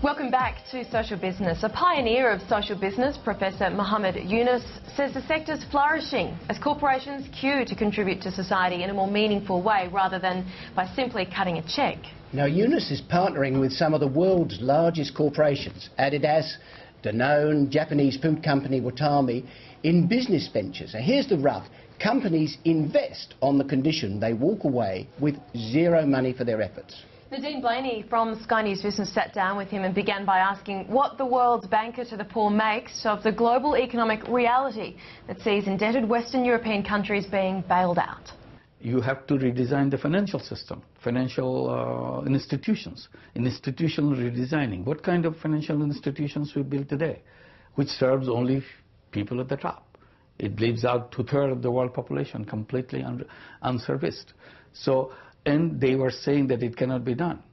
Welcome back to Social Business. A pioneer of social business, Professor Mohammed Yunus, says the sector's flourishing as corporations queue to contribute to society in a more meaningful way rather than by simply cutting a cheque. Now, Yunus is partnering with some of the world's largest corporations, Adidas, Danone, Japanese food company Watami, in business ventures. Now, here's the rub. Companies invest on the condition they walk away with zero money for their efforts. Nadine Blaney from Sky News Business sat down with him and began by asking what the world's banker to the poor makes of the global economic reality that sees indebted Western European countries being bailed out. You have to redesign the financial system, financial institutions, institutional redesigning. What kind of financial institutions we build today, which serves only people at the top? It leaves out 2/3 of the world population completely unserviced. And they were saying that it cannot be done.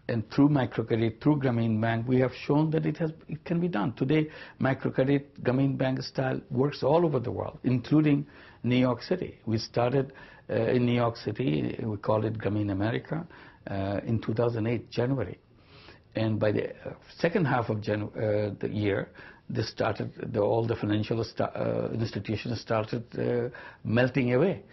And through microcredit, through Grameen Bank, we have shown that it can be done. Today, microcredit, Grameen Bank style works all over the world, including New York City. We started in New York City, we call it Grameen America, in 2008, January. And by the second half of the year, all the financial institutions started melting away.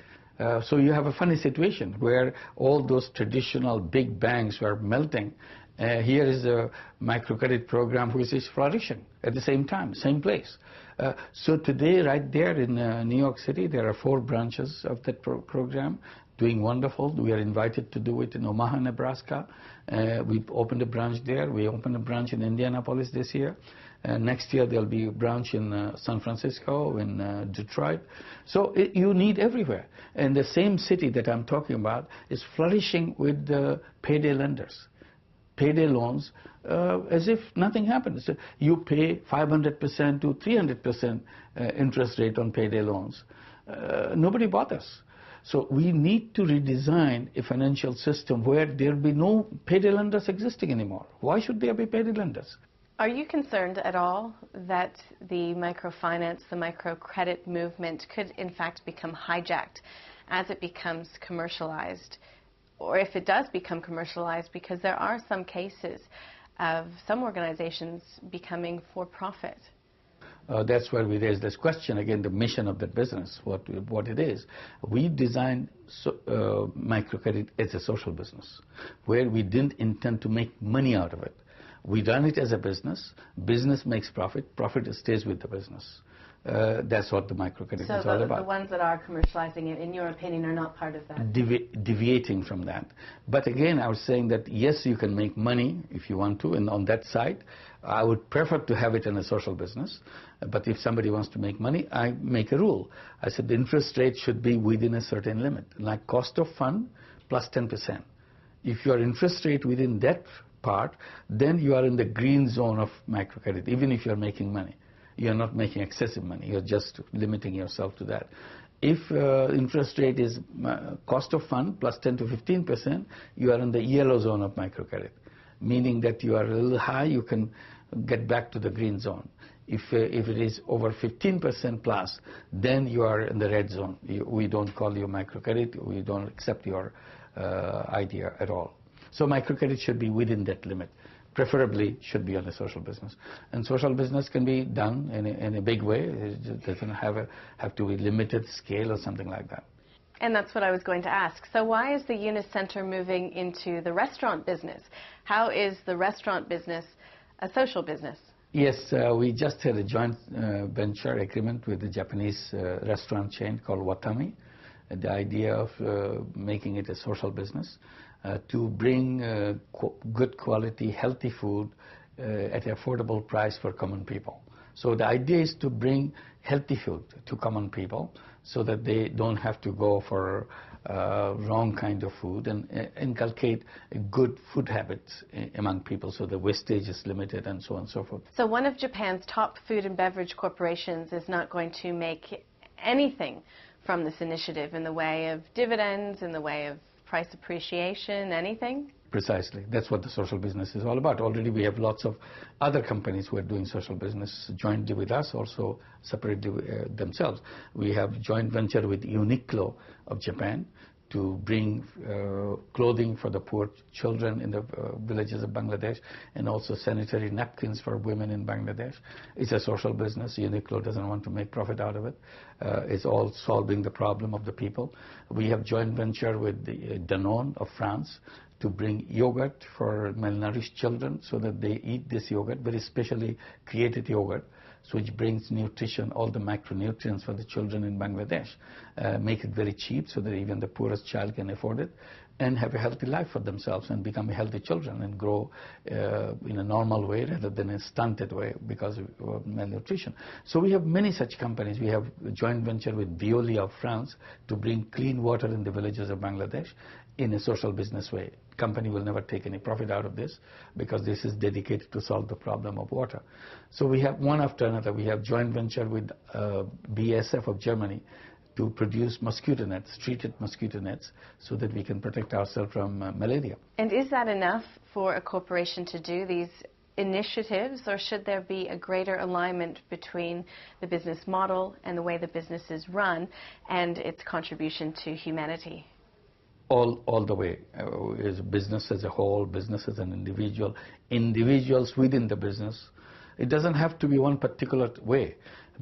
So you have a funny situation where all those traditional big banks were melting. Here is a microcredit program which is flourishing at the same time, same place. So today, right there in New York City, there are 4 branches of that program doing wonderful. We are invited to do it in Omaha, Nebraska. We've opened a branch there. We opened a branch in Indianapolis this year. Next year there'll be a branch in San Francisco, in Detroit. So you need everywhere. And the same city that I'm talking about is flourishing with the payday lenders. Payday loans, as if nothing happened. So you pay 500% to 300% interest rate on payday loans. Nobody bothers. So we need to redesign a financial system where there will be no payday lenders existing anymore. Why should there be payday lenders? Are you concerned at all that the microfinance, the microcredit movement could in fact become hijacked as it becomes commercialized? Or if it does become commercialized, because there are some cases of some organizations becoming for profit. That's where we raise this question again, the mission of the business, what it is. We designed microcredit as a social business, where we didn't intend to make money out of it. We run it as a business. Business makes profit. Profit stays with the business. That's what the microcredit is all about. So the ones that are commercializing it, in your opinion, are not part of that? Deviating from that. But again, I was saying that yes, you can make money if you want to, and on that side, I would prefer to have it in a social business. But if somebody wants to make money, I make a rule. I said the interest rate should be within a certain limit, like cost of fund plus 10%. If your interest rate within that part, then you are in the green zone of microcredit, even if you are making money. You are not making excessive money. You are just limiting yourself to that. If interest rate is cost of fund plus 10 to 15%, you are in the yellow zone of microcredit, meaning that you are a little high, you can get back to the green zone. If it is over 15% plus, then you are in the red zone. We don't call you microcredit. We don't accept your idea at all. So microcredit should be within that limit. Preferably should be on a social business. And social business can be done in a big way. It doesn't have to be limited scale or something like that. And that's what I was going to ask. So why is the Yunus Center moving into the restaurant business? How is the restaurant business a social business? Yes, we just had a joint venture agreement with the Japanese restaurant chain called Watami. The idea of making it a social business. To bring good quality, healthy food at an affordable price for common people. So the idea is to bring healthy food to common people so that they don't have to go for wrong kind of food, and inculcate good food habits among people so the wastage is limited and so on and so forth. So one of Japan's top food and beverage corporations is not going to make anything from this initiative in the way of dividends, in the way of price appreciation, anything? Precisely. That's what the social business is all about. Already we have lots of other companies who are doing social business jointly with us, also separately themselves. We have joint venture with Uniqlo of Japan to bring clothing for the poor children in the villages of Bangladesh, and also sanitary napkins for women in Bangladesh. It's a social business. Uniqlo doesn't want to make profit out of it. It's all solving the problem of the people. We have joint venture with the Danone of France to bring yogurt for malnourished children so that they eat this yogurt, very specially created yogurt, so which brings nutrition, all the macronutrients for the children in Bangladesh, make it very cheap so that even the poorest child can afford it, and have a healthy life for themselves and become healthy children and grow in a normal way rather than a stunted way because of malnutrition. So we have many such companies. We have a joint venture with Veolia of France to bring clean water in the villages of Bangladesh in a social business way. Company will never take any profit out of this because this is dedicated to solve the problem of water. So we have one after another. We have joint venture with BASF of Germany to produce mosquito nets, treated mosquito nets, so that we can protect ourselves from malaria. And is that enough for a corporation to do these initiatives, or should there be a greater alignment between the business model and the way the business is run and its contribution to humanity? All the way, is business as a whole, business as an individual, individuals within the business. It doesn't have to be one particular way.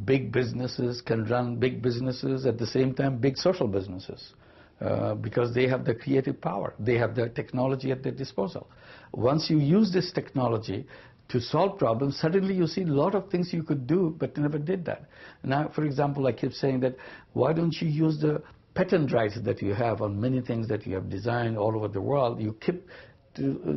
Big businesses can run big businesses, at the same time big social businesses, because they have the creative power. They have the technology at their disposal. Once you use this technology to solve problems, suddenly you see a lot of things you could do but never did that. Now, for example, I keep saying that, why don't you use the patent rights that you have on many things that you have designed all over the world? You keep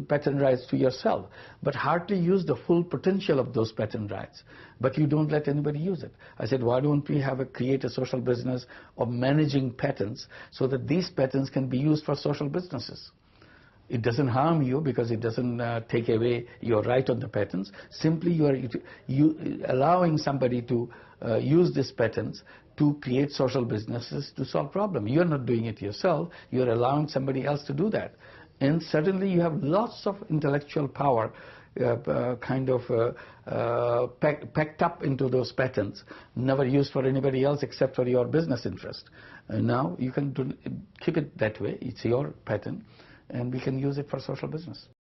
patent rights to yourself, but hardly use the full potential of those patent rights. But you don't let anybody use it. I said, why don't we create a social business of managing patents so that these patents can be used for social businesses? It doesn't harm you because it doesn't take away your right on the patents. Simply you allowing somebody to use these patents to create social businesses to solve problems. You're not doing it yourself. You're allowing somebody else to do that. And suddenly you have lots of intellectual power packed up into those patents, never used for anybody else except for your business interest. And now you can keep it that way. It's your patent, and we can use it for social business.